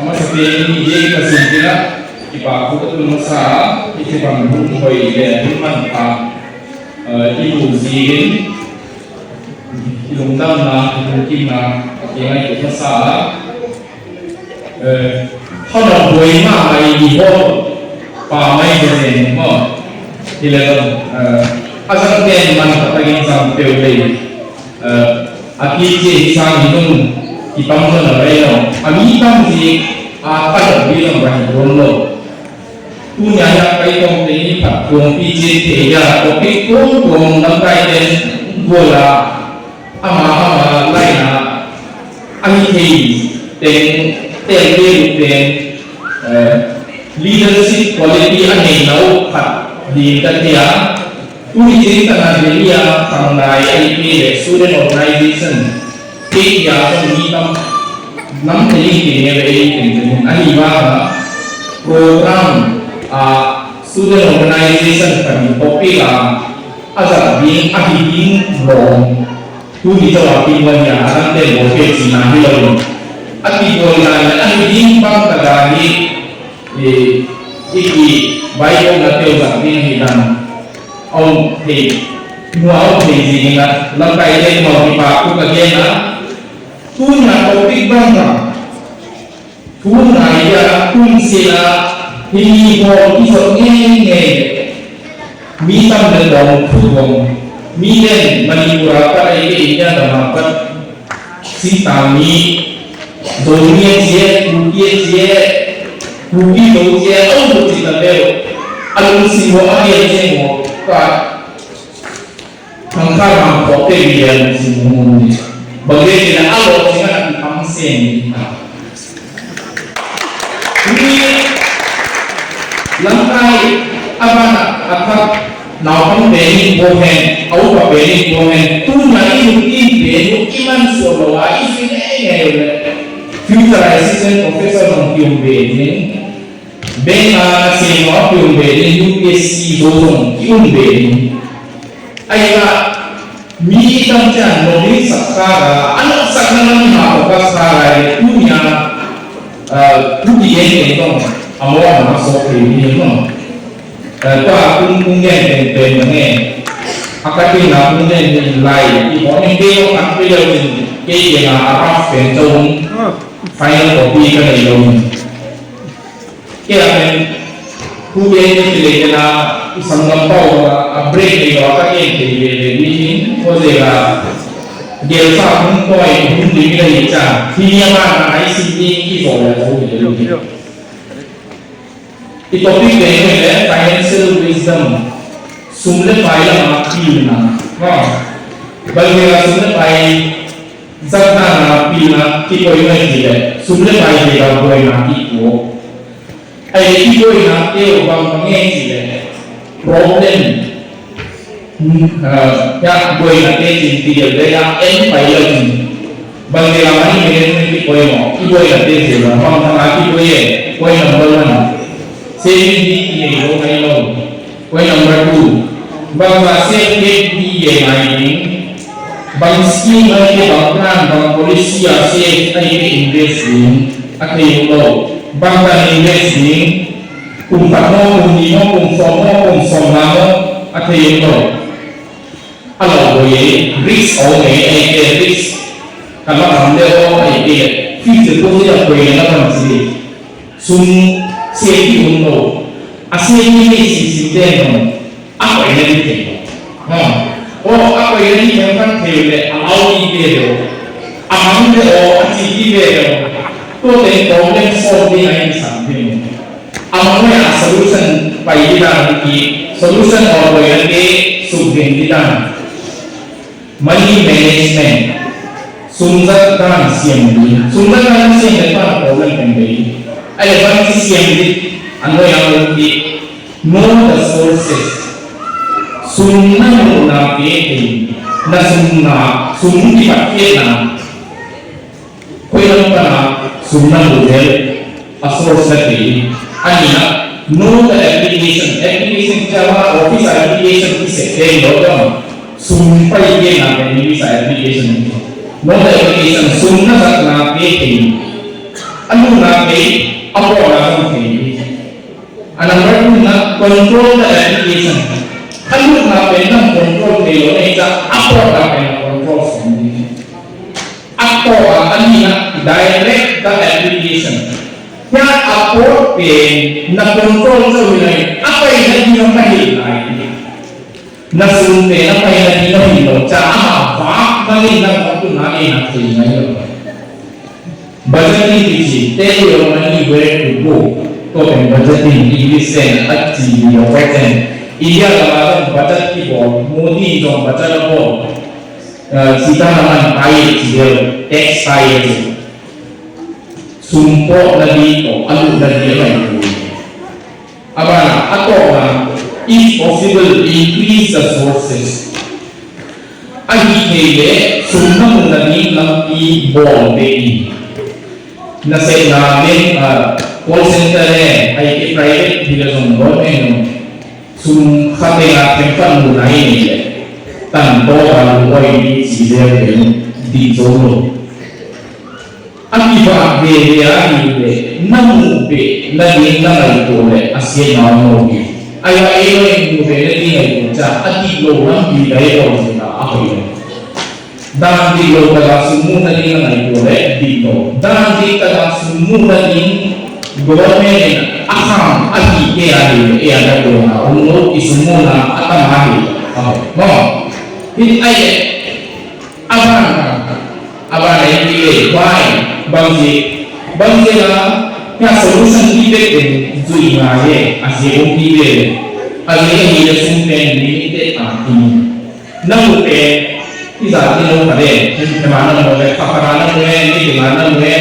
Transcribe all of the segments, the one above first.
ama sa pili ni pasintina ipaku tu masa ikibang hoi le man pa ibu zin ilungdam na mungkin na yang itu masa kalau hoi ma mai di ho pa mai beren mo ilaga asal ten man patagin sang teule aki je sang hinung kitang na rayo ami tam ji apa bilang bani rono punya yang kai tong ini pak tong pije ya tapi tong nampai den bola ama laina ami hei ten leadership quality ane nau khat di tatia tuli cerita na dia sangai IP student organization ke ya ni tam nam teli ke ne ani ba program student organization kami topi lah ajar being ahidin wrong tu di jawa timurnya akan den boke Cina hilang ati bola ahidin bang kadani iki bayo ngateu zakti hilang om he muau he jinga lampai le mau dipaku kagena tu na topik bang tu na ya kun sila ini ho iso ngenge mi tam de dong phuong mi den manipura ka ai nya da mapat sitami donie je kukie je kuki do je au do ti da leo alun si ho a ye je mo ka thang kha ma ko te ye si mo ni bagay ni na alo singa na pang sen ni langkai apa nak naupun bening bohen, atau bening bohen, tu nanti mungkin bening iman solo, isin future assistant professor mungkin bening, bena semua mungkin bening UPSC dorong mungkin bening, ayah mi tamjan nomi sakara, anak sakara ni apa sakara punya punya yang amor masuk ini no, apa kung yang mana, akademi nak yang lain, di mana dia nak pilih ke yang araf pencung final copy kan itu, ke apa kuliah ini pilih kena sanggam tahu break itu akademi ini, kozela dia sah pun koi pun dipilih cah, dia mana ICT ini boleh tahu itu topik ini financial wisdom sumber payah mati na, bagaimana sumber payah zat na pina kita ini tidak sumber payah kita boleh mati ko, kita ini orang pengen tidak problem ya boleh nanti tidak ada yang payah ini, bagaimana ini kita boleh nanti tidak orang lagi boleh number one. Saving di lo hay lo. Point number 2. Bang save di mining. Bang scheme ay bang plan bang polisi save ay investing at lo. Bang investing kung paano kung di mo kung somna mo at lo. Alo boy risk o ay risk. Kalau anda ay future ko siya boy na pansin. Safety uno, asli ini sistem apa yang dikira? Apa yang dikira teori awal itu, amam itu asli itu, tu problem solving yang sampai. Amamnya solution payah lagi, solution orang yang subjek kita, money management, sumber dan siang apa problem yang baik. Ada banyak yang anu yang lebih know the sources sunnah muna peke na sunnah dipakai na kuilang pa na sunnah model a source lagi anina know the application Java office application isete logo sunnah ini na ini application know the application sunnah na peke anu na pe apo na ko ke number 2 na control the application anu na pe na control ke lo ne ja apo na pe na control something apo ani na direct the application ya apo pe na control so ni apa yang di no pa hi lai na sun pe na pa na di no hi lo cha ma ba ma ni na ko na ni na thi na yo budgeting is tell your money where to go to pen budgeting English and active your present India la budget ki bo modi jong budget bo sita naman ai dia tax saya sumpo lagi to alu lagi lai abana atau if possible increase the sources ahi kele summa lagi lampi bol be na say na men call center hai ai private bila sum government sum khate na tempat mulai ni tanpa kalau ini sih di solo akiba be ya ni namu be lagi nangai to le asia na mo ni aya ero ni be ni ai cha ati lo ram bi dai ko na ahi dan di lo ta sumu na ni nangai to le di to dan di ta sumu na ni government akam ati ke ya da to na uno isumu na atamahi mo hin ai abang ini why bangsa lah yang solution kita itu ingat asyik kita asyik kita sumpen limited arti namun tidak tahu pada mana boleh paparan boleh ini mana boleh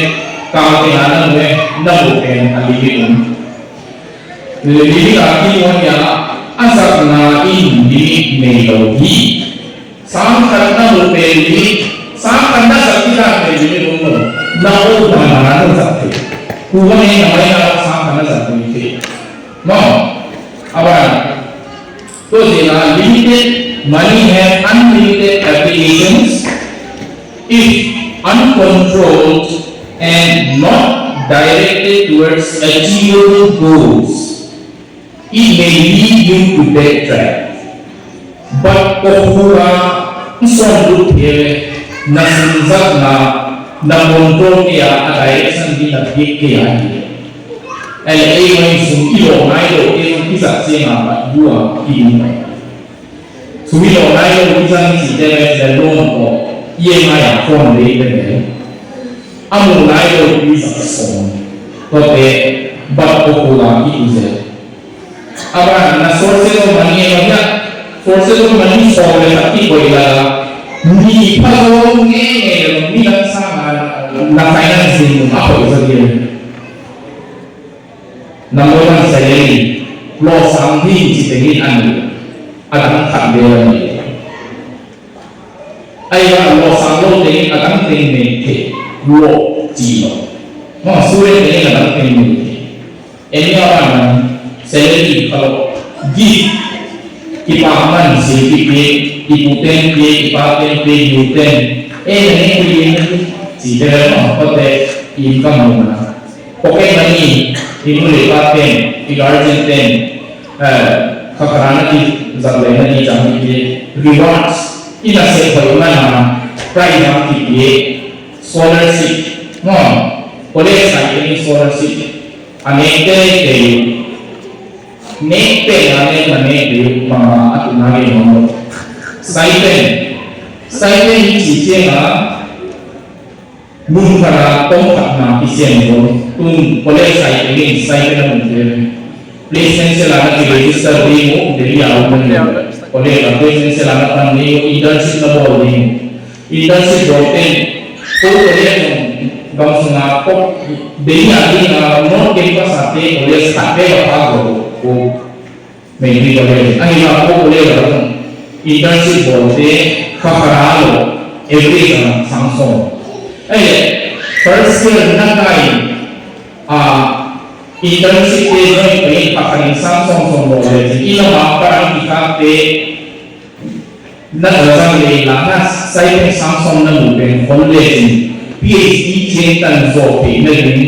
kau mana boleh namun alihkan lebih arti wanya asal na ini melodi sampai namun Sama anda sakita ke jadi umur, nau mana sakti, kuat ni namai nak sama anda sakti, no, apa? So jika limited money have unlimited applications, if uncontrolled and not directed towards achievable goals, it may lead you to dead trap. But kohura isondu here. Nasunzak na kontrol kaya direction di nabigay kaya LA may sumilo ngayon yung isa siya nga dua kinumay sumilo ngayon isang si Demes na loan ko iye nga yung phone later amo ngayon isang phone kote ba't ko kulang iusin aba na source ko mani source ko mani phone at iko'y hindi pa lang bilang sama na financing ako sa dia. Number 1 salary, law something si tingin at ang kandela niya. Ay law something tingin at ang tingin law sino. Mga sulit tingin at ang tingin. Ini orang salary kalau gift ipaman si iputen ipaten yuten ini si dalam kote income mana pocket money ini ipaten igarjenten kakarana di zalena di jami di rewards ina se mana prime market di scholarship no boleh saya ini scholarship aneke nekte ane mane di mga atunagi mo Saipen ini sisinya mungkara tongkat na pisien ko boleh saipen ini saipen mungkin placement selamat di register di mo dari awal boleh placement selamat di internship na boleh internship boleh boleh bangsa ngapok dari lagi no kita sate boleh sate apa go maybe boleh ay ako boleh internship boleh kaparalo every Samsung first year nakai internship ke join kaparin Samsung boleh ina maparang ikate naglasang lanas saya Samsung na mungkin college PhD chetan so pe na din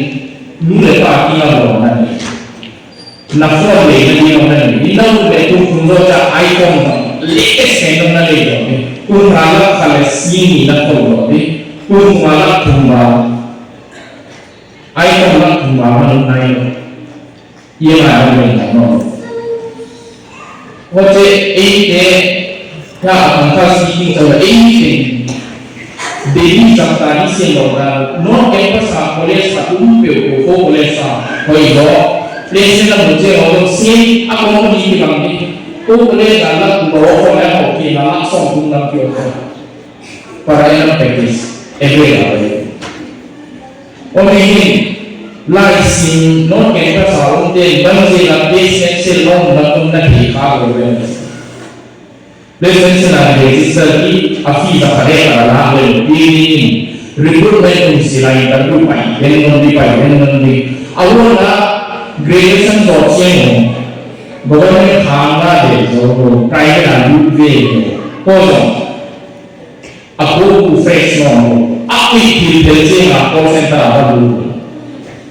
รู้เลยว่าที่เราบอกนั่นนักฟ้อนเลยที่เรานั่นนี่เราเลยคุณรู้จักไอคอนเล็กเส้นตรงนั้นเลยคุณมาแล้วคาเลซีนี่นักฟ้อนเลยคุณมาแล้วคุณมาไอคอนแล้วคุณมามันไหนยังไงเอาเลยนะเนาะว่าจะเองเนี่ยถ้าอันนั้นสิ่งที่เราเองเนี่ยDevi Samtani Singora, no empasa polesa umpeu ko polesa hoigo, plesen la muje ho sin akomoni ki bangni, ko polesa la ko ho la ho ki na song kun na ki ho. Para ena practice every day. Omehin lai sin no empasa unde banze la plesen se long na kun na ki kha ho le. Lesson na register ki afisa kare kala le ini recruitment silai taru pai den awona graduation option government khanga de so private and ve ko aku fresh no aku details na ko center abu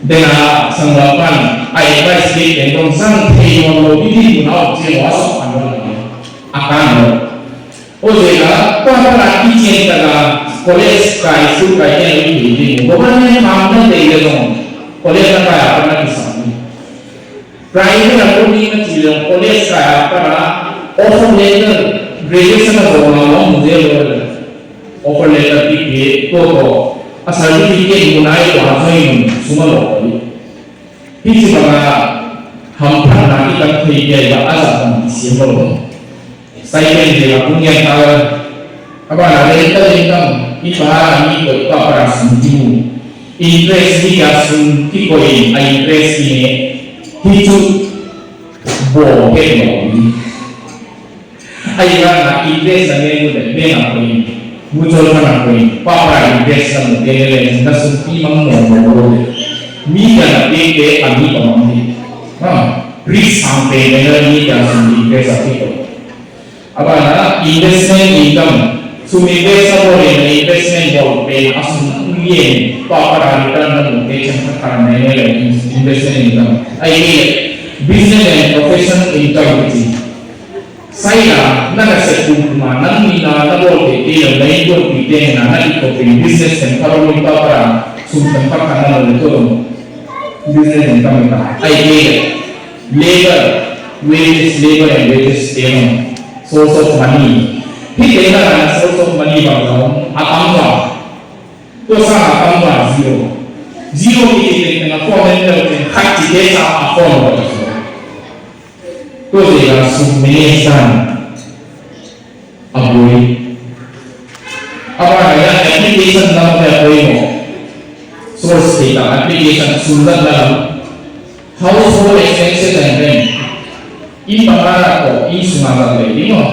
dena sanglapan ai advice ke endong sang thei no bidi na je waso anon akan Ojega para kitchen daga college kai su kai ke ni government hamna de lo college ka apna kisami private apni na chile college ka para offer letter graduation ka bona mujhe lo offer letter ki to a certificate munai wa sai suma lo pichi baga ham phana ki tak thei ke ba asa tam si lo Saya dia punya tahu apa ada income ipa ni ko pa para sumbu interest dia sum ki ko interest ni hitu bo ke no ai na interest ane ko de na ko mutual na ko pa para invest na de le na sum pi mang no mi na de ke ami ko ni risk sampe ni ka sum invest ko Abana investment income sumide sabore investment bol pe asun yen para return na location ka ne investment income ai business and professional income ti saya na se kuma nan ni na bol ke le mai bol ti te na ko pe business and economic para sum ka na to business income ta ai labor and wages source of money. He take a source of money from account. To some account zero. Zero is a foreign and cut the data of foreign. To the submission of way. Our application number source data application Sundan household expenses and rent. In Bangladesh, in Sumatra,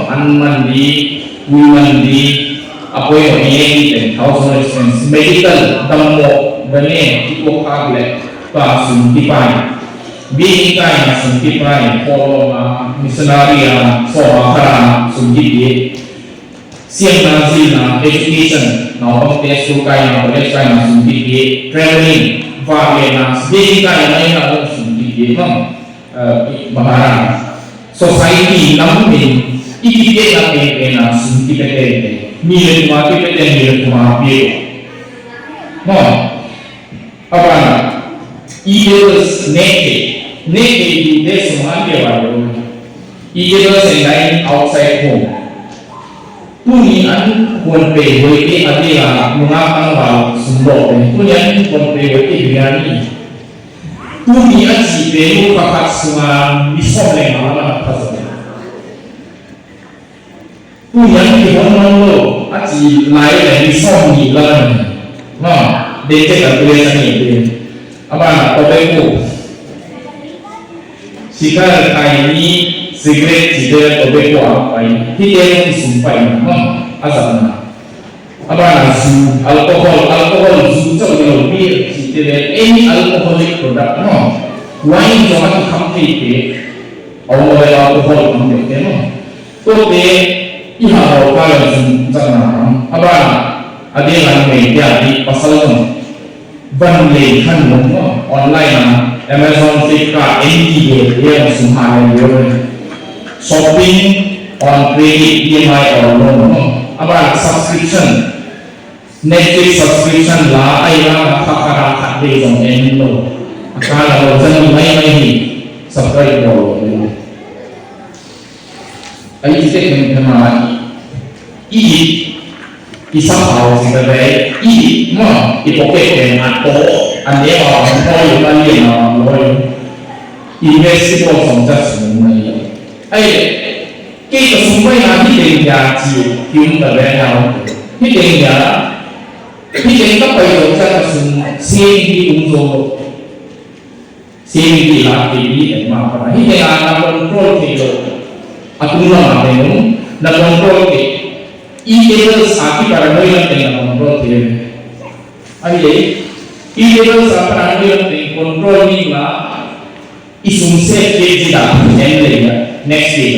unmandi, womendy, appointment and household expense, medical, damo, gane, tipo kagle, pasum tipai, being kind of some tipai, follow missionary, for akara, some dipye, siang education, now test to kind of let's kind of some dipye, traveling, varienas, being kind of some dipye, Bahara. Society namin ibigay ang pena sumipetente milen mapipetente kumapio no apana ideas naked ideas sumapio walo ideas and outside home kuni an konpe hoite adila mengapang wal sumbo kuni an konpe hoite biryani kuni an si penu pakat sunga bisole mala pasal kuni an di hono aci lai le bisole ni lan no dece ka tulisan ni apa tobeku sikar kai ni cigarette cigarette tobeku apa ini dia sumpai no asal apa su alcohol su coba bir cigarette any alcoholic product no wine jangan complete awal alcohol complete no to be iha kalau su jangan apa ada yang media di pasal no ban le kan no ออนไลน์นะ Amazon Flipkart NTV เรื่องสุภาพเยอะเลย Shopping on credit EMI or loan อะไร subscription Netflix subscription ลาไอ้ละค่าคาราคาเดย์ของเอ็นโลอาการเราจะไม่สับไก่บอลเลยไอ้ที่เป็นทำไมอีสับเอาสิ่งใดมั่งอีโปเกตเป็นอันโตอันนี้ว่าพ่ออยู่บ้านเรียนมาเลยอีเวสต์ก็สมจัดสมในไอ้เกี่ยวกับสมัยนั้นที่เด็กยาจียุ่งแต่แล้วที่เด็กยาที่เด็กก็ไปลงจากสุ่มเสียงที่อุ้งโซ่เสียงที่ลาที่ดีมากกว่าที่เด็กอาณาคอนโทรลที่โลกอาคุณน้องเป็นนุ่มนักคอนโทรลที่อีเดอร์สาธิตการณ์ยังเป็นนักคอนโทรลที่ไอ้อีเดอร์สาธิตการณ์ยังเป็นคอนโทรลนี่ว่าอีสุ่มเสียงที่ดีด่าเอ็นเลย next week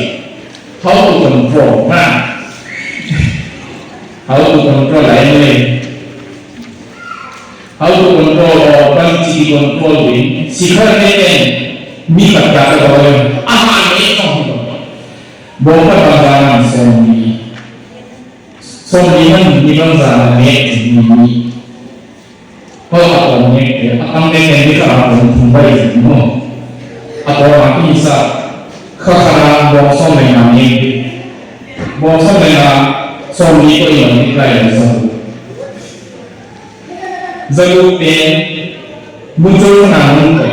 how to control นะ how to control อะไรเลย how to control or บางที control ด้วยสิ่งที่เป็นมีปัจจัยอะไรอาหารไม่ต้องบอกว่าบางอย่างส่งมันมีบางอย่างเนี่ยมีเพราะว่าผมเนี่ยทำในเรื่องที่เราทำไปมั่งอาตมาที่สักข้าราชการบอกส่งในงานนี้บอกส่งในงานส่งนี้ก็อย่างที่ใครจะส่งจะรู้เป็นบุญจุนานมุ่งไป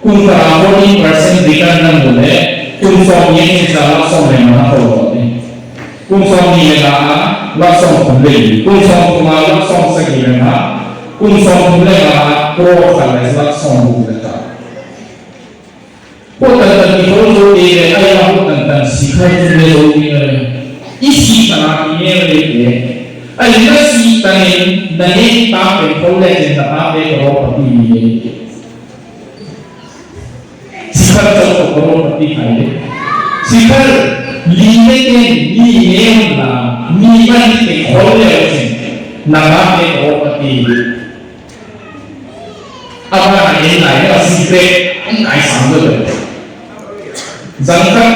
คุณตาคนนี้% ดีกันนั่นหมดเลยคุณส่งยังจะรับส่งในงานตลอดเลยคุณส่งนี่เลยนะรับส่งผมเลยคุณส่งผมมารับส่งสักกี่เลยนะคุณส่งผมเลยนะโปรกันเลยรับส่งบุญเลยครับพวกท่านที่เขาโจทย์เลยไอ้เราพวกท่านสิเขาจะเรียนรู้เลยอีสิขนาดนี้เลยไอ้เรื่องสิตอนนี้นั่นเองตามเป็นคนเล่นจะตามเป็นตัวปฏิบัติสิเขาจะตัวปฏิบัติสิเขาลีเล่นลีเลี้ยงนะมีมันเป็นคนเล่นสินั่งเป็นตัวปฏิบัติอะไรเองไหนก็สิเกตไหนสั่งเลยจังครับ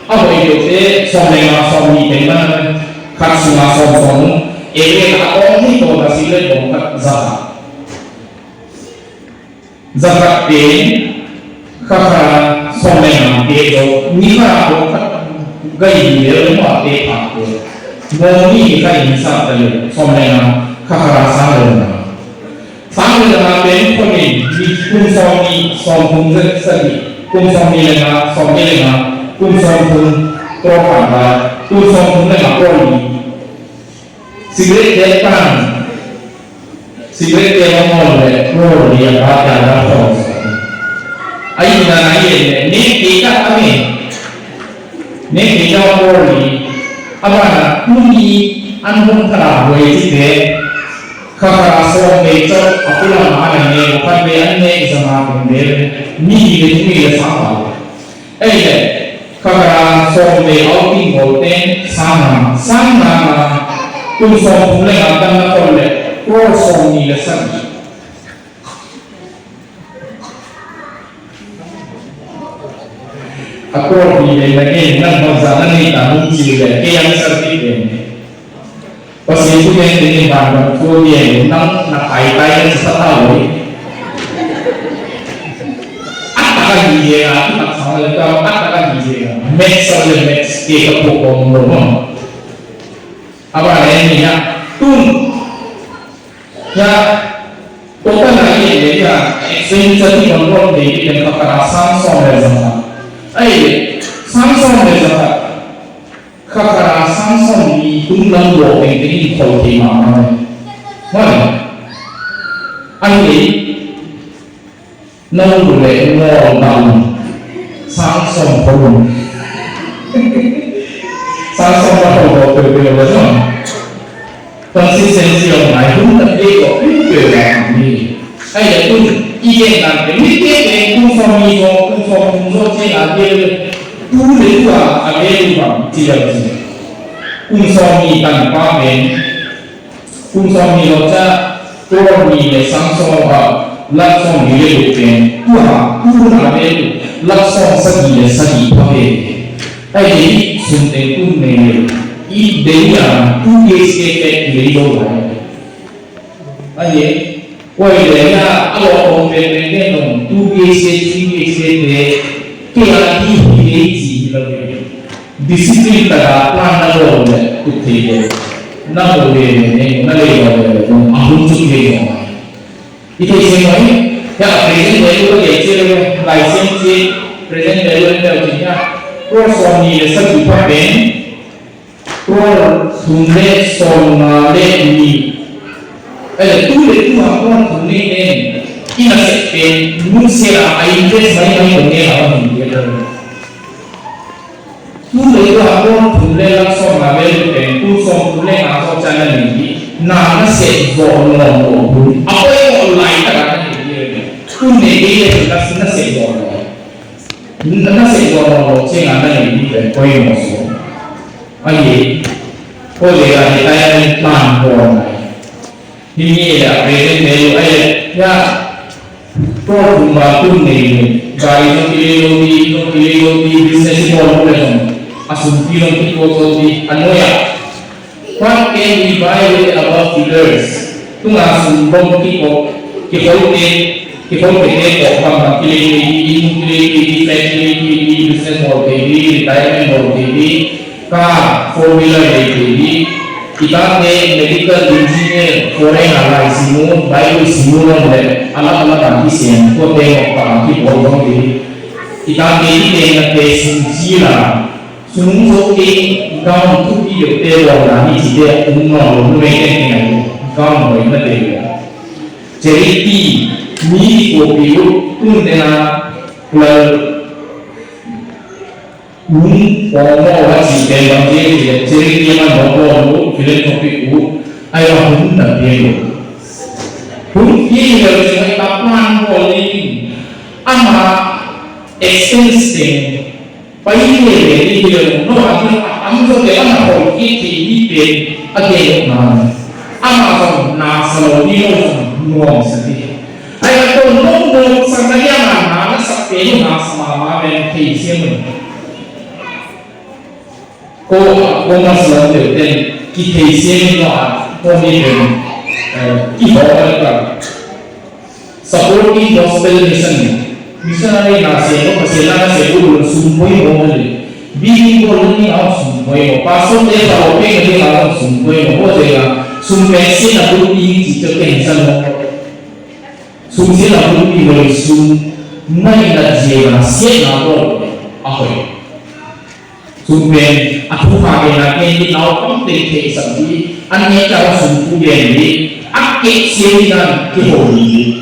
เอาไปดูที่ส่งในงานส่งมีเป็นมันขัดสุนัขส่งเอเวอร์อาที่ตัวนักศิลป์บอกขัดzakatเป็นข้าราส่งในงานเกี่ยวมีข้าบอกขัดก็ยิ่งเยอะมากเด็กผักเลยโมนี่ก็ยิ่งสับเลยส่งในงานข้าราสร้างเรื่องสร้างเรื่องเป็นคนนี้มีคุณส่งมีส่งคุณจะสิคุณส่งมีเลยนะส่งมีเลยนะคุณส่งคุณตัวผ่านมาคุณส่งคุณเลยนะคนนี้สิ่งเล็กเล็กต่างสิ่งเล็กเล็กมากเลยโปรเรียนภาษาเราสอนไอ้นั่นไอ้เนี่ยนี่ปีกอะไรนี่ปีกโปรนี่อะไรนะคุณมีอันนั้นขนาดเวทีเด็กข้าราชการเด็กจะอัปลักษณ์มาเนี่ยข้าเรียนเนี่ยจะมาเป็นเด็กมีเด็กมีเด็กสามคนไอ้เนี่ยข้าราชการเด็กเอาที่โบเต็นสามนาคุณส่งผมเลยอ่ะตั้งแต่คนเลยโปรส่งนี่เลยสักอะโปรนี่เลยนะเนี่ยนั่งบนศาลนี่ตามุ่งจีเลยแค่ยังสักทีเดียวพอสิ่งที่เป็นในบ้านเราตัวเดียวนั่งนักไต่กันสักเท่าไหร่อัตตาดีเองที่ตัดสองเลยก็อัตตาดีเองเม็ดโซเลเม็ดเกี่ยวกับพวกองค์รวมapa ini ya tun ya bukan lagi ya senjata kontrol di dan kekerasan soal zaman Samsung zaman kekerasan soal di tunggang dua ini kau terima mana ini nang boleh ngomong Samsung pun Samsung bahawa berbeza konsistensi yang lain pun terjadi berbeda ini. Ayat pun ia nanti ini konformi ada dua tidak konformi tanpa konformi loja konformi Samsung ลักษณะนี้เลยเป็นตัวผู้นำเป็นลักษณะสกิลสกิลพอดีไอ้ที่สุนทรภูมิเนี่ยอีเดียผู้เกี่ยวกับเรื่องโลกไอ้ว่าเรื่องน่ะเอาองค์เป็นเนี่ยน้องผู้เกี่ยวกับสิ่งเกี่ยวกับที่อะไรที่เกี่ยวกับดิสซิปลินต่างๆพลาดนั่นโลกเนี่ยทุกทีเลยนั่นโลกเนี่ยนั่นเลยว่าอาหุจุดเดียวitu semuanya ya present value ko lecture में license से present value में होता है pro sony le सब ऊपर pen pro सुनले सोनाले ni तू आपको सुनने ने इन से पेन मुझसे आई इंटरेस्ट नहीं होने वाला है तू आपको सुनले लग सोनाले पेन तू सुनले आसो चैनल नहीं ना से जोनो apa yang online kadang-kadang dia tu negeri nak sejono sehingga ada yang dia koi masuk aye boleh ada yang plan pun ini ada present value aye ya problem tu negeri gaya no pilih business model asumsi yang kita di anoya what can we buy with above figures tu asum bom kita orang pilih business model retirement model car four wheeler kita medical engineer foreign allies semua bio semua alat-alat habis yang kita tengok kita orang kita tengok sejarah semua gaun tu dia terlalu lama dia umur mereka ni gaun mereka dia jadi ni kopi tu dengan orang wajib dalam dia jadi dia mana filosofi tu ayah pun tak dia pun ini harus kapan boleh ama extension paling ni dia no amdo de ana ko kiti ipe age na ama ko na salo ni no sati ay ko no sanaya na sa pe na sama ben thi sim ko mas la de den ki thi sim no ko ni ben ki ho ka supporting gospel mission missionary na se ko pasela na se ko sumpoi mo Bini ko ni au sumpoy mo pasok de sa open ni au sumpoy mo ho de sumpensi na buti ti to ken san mo sumsi na buti mo sum nai na je na se na ko ahoy sumpen aku pa ke na ke ni au kom te ke sa bi an ne ka sumpu de ni akke se na ke ho ni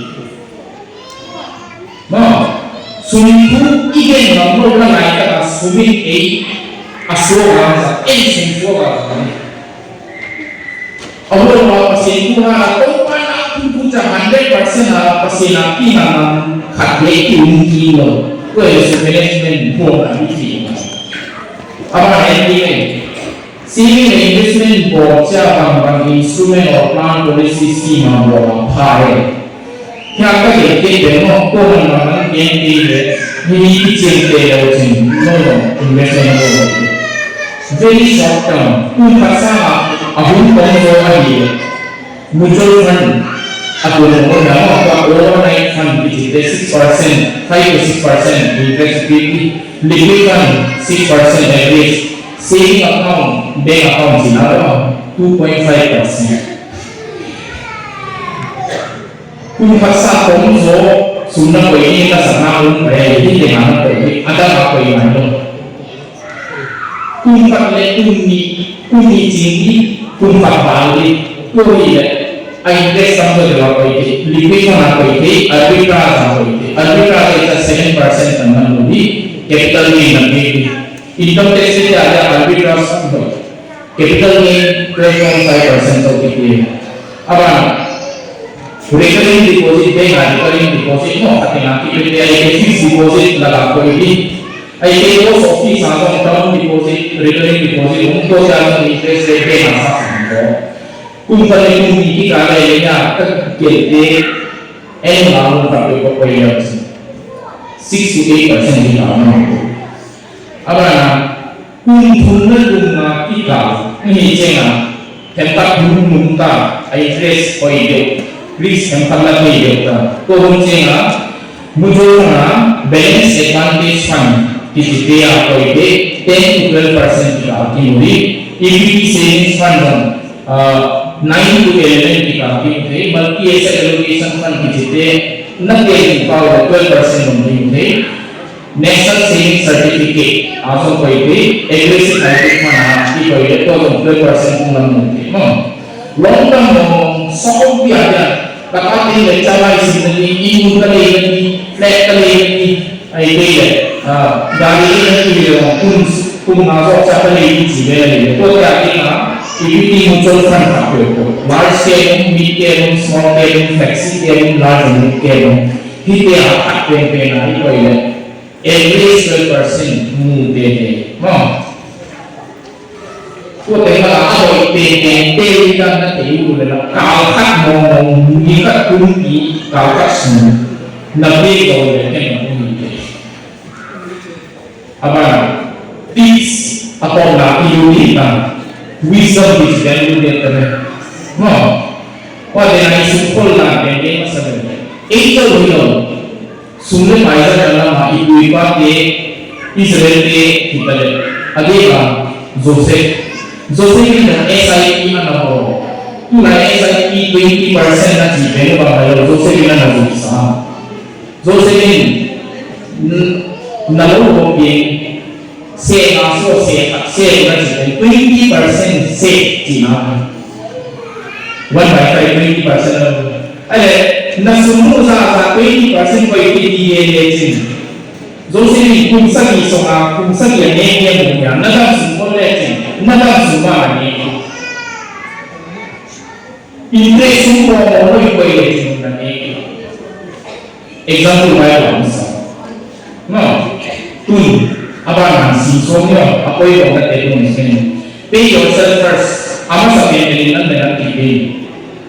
ma sumpu igen na mo na nai ka sumi asroga ensinfoga Allah pasien Tuhan atau mana pun puja 100% pasien api nama khadle mungkin lo management board ini apa ini civil investment board siapa bang instrument or plan policy scheme board pare Kaya kita ko naman yang hindi cinte investment board very short term kung kasama ahun konso ahi mutual fund ako na overnight fund which is 6% 5 to 6% interest rate liquid fund 6% average saving account bank account sinara 2.5% kung paksa konso sunna ko ini ka sana kung kaya hindi dengan ko ada apa yang ada kung pakle kung jingi kung pakbali kung ile ay invest ang ko ite liquid na ko ite arbitrage is 7% naman muli capital gain na maybe income tax ite ada arbitrage capital gain 12.5% of ite abang recurring deposit bank recurring deposit mo katinaki ite ay fixed deposit lala ko ite ay post office ang term deposit recurring deposit unto sa interest rate na sa mo kung pala yung hindi kagaya niya kagete and lalu tapi pokoknya 6 to 8% di dalam abang kuntungan kita ini jangan tempat munta address pointu please tempat lagi kita kuntungan mujurna balance advantage fund kita dia pointu 10 to 12% kita kimuri equity savings fund 9 to 11 kita kimuri multi asset allocation fund kita nanti power 12% kimuri National Savings Certificate also pointu aggressive hybrid mana kita pointu itu 12% kumulatif long term soal biaya kakak ini cara istilahnya ibu kali ini flat kali ini idea dari ini pun masuk siapa lagi sih itu artinya equity mutual fund apa itu large scale, mid scale, small scale, flexi scale, large and mid scale kita akan pena itu ya every 12% mungkin Tôi thấy là ở tiền tiền ra nó chỉ là cao khắc mong như các cung ý cao khắc sự nằm đi rồi để cái mà không nhìn thấy. Apa? Peace atau la ilmuwan, wisdom is valued there. No. Pada hari sumpul lah yang masalah. Itu dulu. Sumber bayar dalam ibu ibu Israel kita lihat. Ada Joseph ini SIP mana ho? Tu lah SIP 20% na jipen ba bayar Joseph ini na bisa. Joseph ini nalu hobi se aso se na jipen 20% se jina. 1/5 20%. Ada nasumu sa 20% ko ikiye lejin. Joseph ini kumsa ni soa kumsa yang ni yang nada semua lejin. Nada semua ni. Ini semua orang boleh lejin ni. Example saya bangsa. No, tun apa nasi semua apa yang orang terima mungkin. Pay yourself first. Ama sampai dengan kita.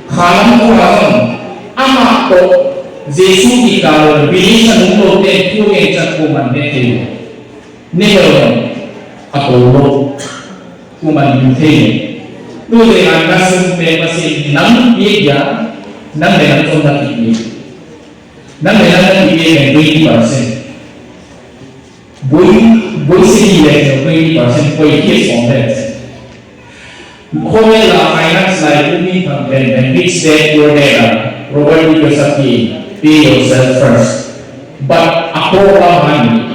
Kalau orang ama ko Yesus ikaw bilisan mo ten tuwing sa kumandete. Never ako kumandete. Tuloy ang nasumpe kasi nang bigya nang meron kong nakikita. Nang meron nakikita ng 20%. Boy sige yung 20% po ikis on that. Kung may finance like umi from and fix that your data, Robert Kiyosaki. Pay yourself first. But ako laman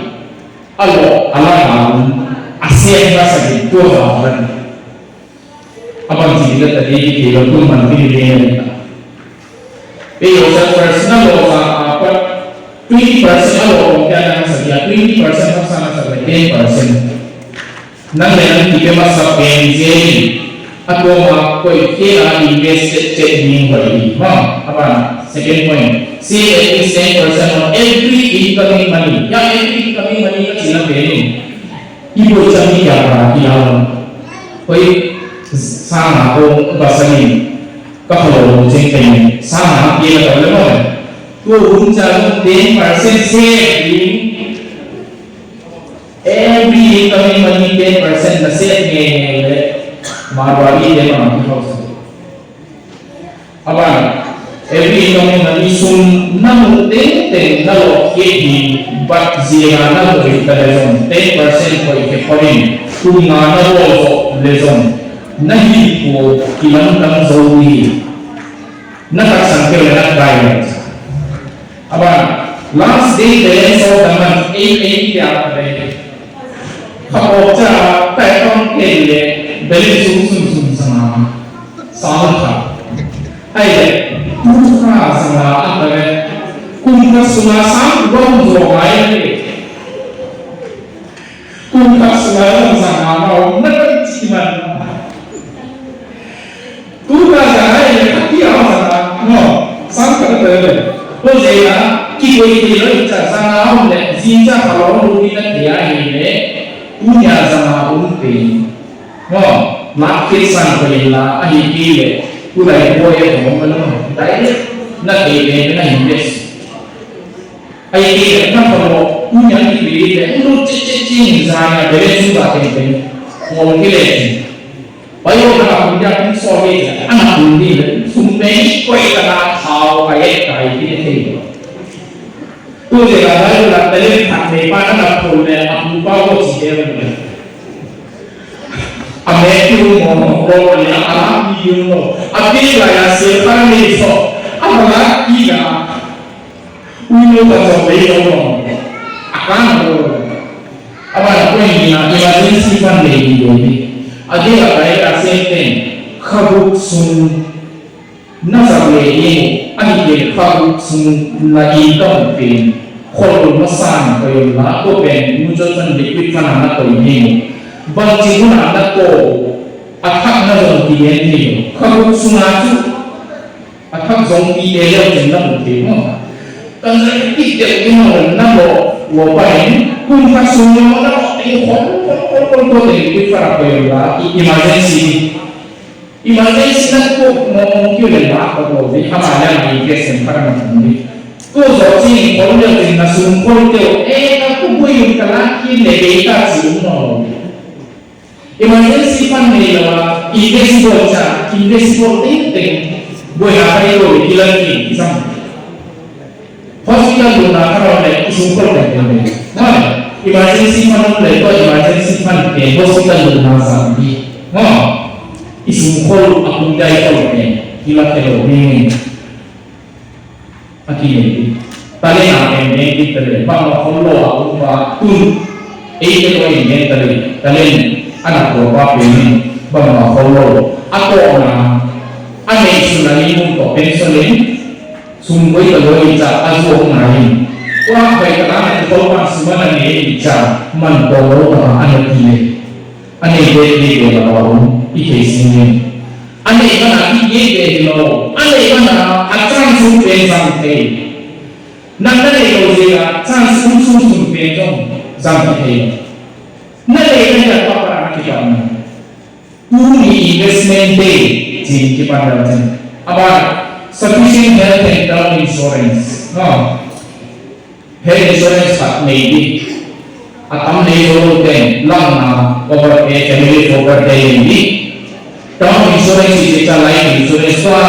alam asyik rasa gitu lawan. Abang sila tadi kita tu mandiri Pay yourself first. Namun apa 20% kalau kita nak sedia 20% sama sama 10%. Nanti kita masa pensiun. Aku mau kira invest cek beri. Apa? Second point. Save at least 10% on every incoming money. Yang every incoming money kan sila beri. Ibu cakap apa? Kiawan. Koi sama aku bahasa ni. Kalau cengkeh sama dia kalau mana? Tu uncal 10% saving. Every incoming money 10% na save ni. Marwari dia memang kita. Apa? Every incoming money sun namun ten kalau kedi bat zira namun kita lesson 10% ko ikeporin kunga namun lesson nahi ko kilang tang zawi nakasangke nak bayar. Apa? Last day balance of the month 880 apa ni? Kalau cakap tak kele balance sum sama tak. Ayat Tuhan sama apa ni? Kumpas semua sang dong zoai ni. Kumpas semua sama mau nak ciuman. Tuhan jangan yang kaki awak sama no sang kata boleh ya kita ini kita sama orang jinja kalau orang kita dia ini punya sama umpi. No market sang boleh lah ahi kile. Kulai boleh orang mana, tapi na kailangan na invest. Ay kailangan na pala unyang ipili ulo chiching zaya beres ba kailangan kung kailangan. Bayo na punya kung sorry anak hindi sumay ko ita how kaya kailangan. Tuloy na tayo na tayo takme para na po na ang bago siya Ametu mo ko na ami mo abila ya se para me so abala ila uno ka so be mo akan mo abala ko ni na emergency fund le ni adila kai ka se ten khabu sun na sa le ni ani ke khabu sun na i ton pe khol ma san ko yo la ko ben mu jo san liquid kana na ko ni bang cinguna na ko athak na zong ti yen ni khabu suna chu athak zong ti ye yo jin na mu ti mo tan sa ti de ni mo na mo wo ba ni kun fa su mo na ko ti ko de ki fa ko yo la emergency na ko mo kyu le ba ko de ha ma ya ni ke sen para na ni ko zo chi ko le ti na su ko te na ku bu yu ka la ki le be ta chi mo emergency fund ni la investment ting boy apa itu dilangi isam hospital na karo le isungkol le na emergency fund le ko emergency fund ke hospital na sambi no isungkol akong dai ko le kila kelo ni akini tale na ne di tale pa mo lo aku pa tun ko ni tale anak ko pa pini bang follow ako na ane sunani mo ko pensolin sunggoy taloy sa aso ngayon wa kay kana ko pa sumana ni cha man ko ka ano kile ane de ko lawo ikesin ane kana ike lo ane kana atran su pe samte nandale ko sila chan su pe jong samte nale ka pa kita Uni investment day ji kita dalam apa sufficient health and term insurance no health insurance tak maybe atam ne yo den lang na cover a family cover day ni term insurance is a life insurance wa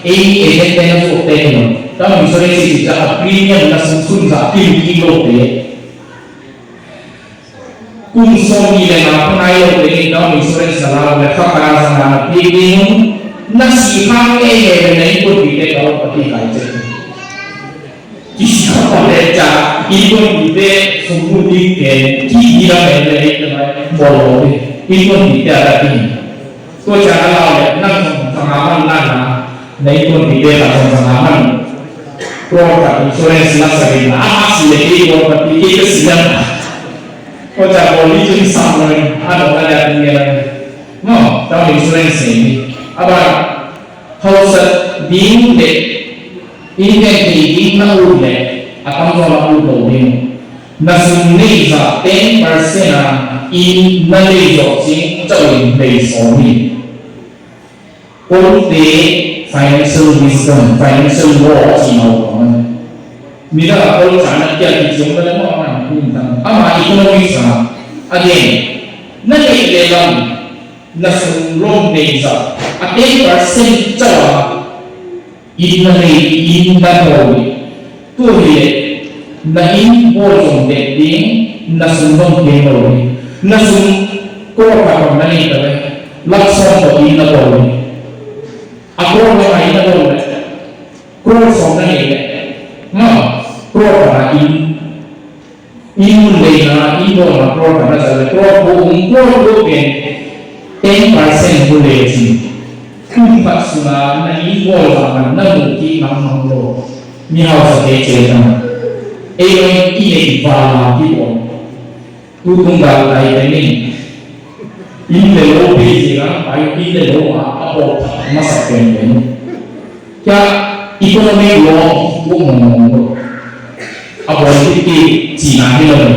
a agent na so no term insurance is a premium na sun sa kilo pe kung somi le na panayo le na insurance sala le khakara sana piding na sihang e ne ko bite ka pati kai che kisi ka le cha ibon bite sumudi ke ki ira le le bolo ibon bite ara ti ko cha la le na sangaman na na ibon bite ka sangaman ko ka insurance la sabina amas le ko pati ke silang ko cha boli jin samle ano ada ni no ta insurance ni aba house being de inventi na ule atam so la ulo ni na sunni sa 10% in na le jo jin chau yin bei so ni ko de financial wisdom financial law ji no mira ko cha na kya ki jong le mo na ama economics again na le lam na sunrong de sa at 10% chawa in na to le na in bolong de ding na sunrong de no na sun ko ka na ni ta lakson to in na to ako na ai na to ko so na ni no ko ka in le na ibo na pro na sa le pro ko ben 10% ko le ji kun pa suna na ibo la na mu ki na ma lo mi ha sa ke che na e yo i le ba la ki bo tu tung ga lai ni in le lo bi ji na ai in le lo a bo ma sa ke ni kya economy law ko mo abo ti chỉ là cái lời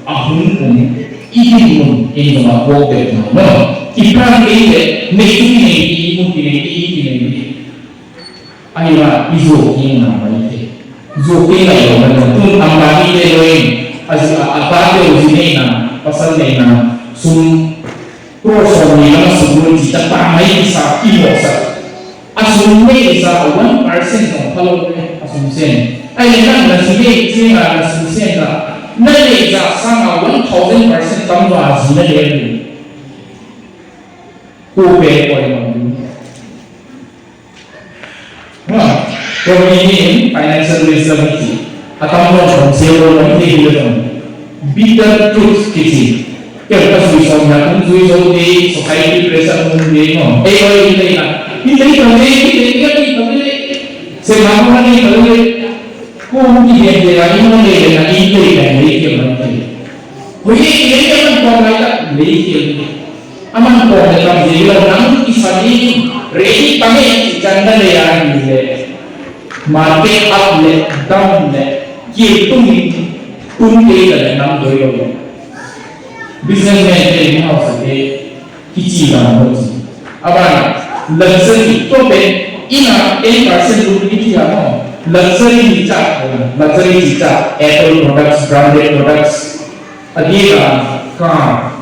ahun cũng ini pun ini cuma bodoh, no. Kita ini nih ini Ayah izoking namanya itu, zoking ayo mana tu ambani leloin, apa dia ujian na, pasal ni na, proses ni lah sebelum kita pamai bisa ibosa, asumsi bisa 1% dong kalau asumsi, ayah kan asumsi sih asumsi na, nanti bisa sama 1000% tambah hasilnya dia tu, kupe poin Pemilihan financial wisdom itu atau konsep itu bitter truth itu kita susahnya pun susah di society pressure pun di mana ini semua ini kalau kau ini dia ini mana dia ini kan orang lain aman kau dalam jiwa namun isani ready kami janda leyan ni market up le down le ये तुम के लिए नाम दो लोग businessman के लिए हो सकते किसी का हो सकते अब luxury तो पे इना 1% रुपये की क्या हो luxury नीचा Apple products branded products अगेगा car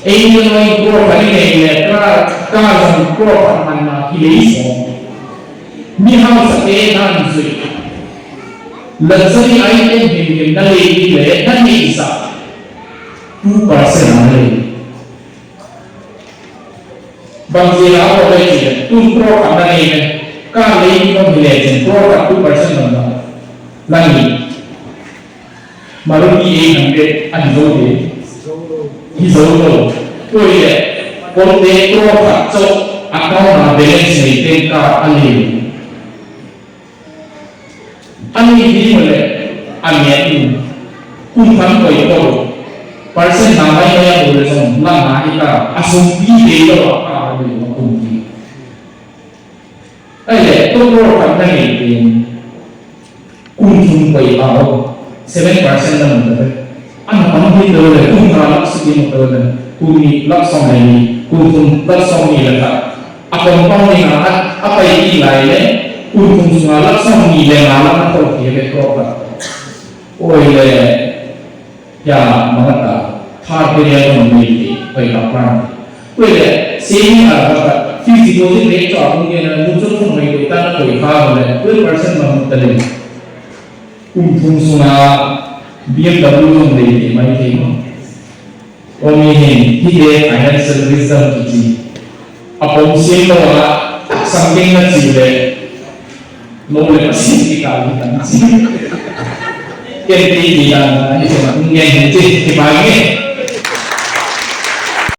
Illinois Grove ini car Grove mana kilisi ni harus sekian sih luxury item yang nalai le nanti bisa 2% nalai bangsa apa lagi tu Grove nalai le car lagi no bilai Grove 2% nalai lagi Maruti 800 anjol deh Isolado, poi ponte faccio account balance nei tenka ali di mole ami kun fan koi to person namai ya boleh son la na ita asumpi de to apa de kunti ai to kan ni kun kun koi ao 7% na mo anak itu le kumra sekian tu le kumi laksong ini kum laksong ini lah apa pun ni apa ini lain le kum semua laksong ini le malam atau dia le kerja oh le ya mengata thar dia tu mesti perlakuan oh le sini apa physical ni rate mungkin muncul pun mereka tak nak kau le 2% mengutip kum semua BMW ni mai tengok. Ini dia financial wisdom itu. Apa mesti bawa samping nanti le, boleh pasti kita. Jadi dia ini mungkin jadi dibagi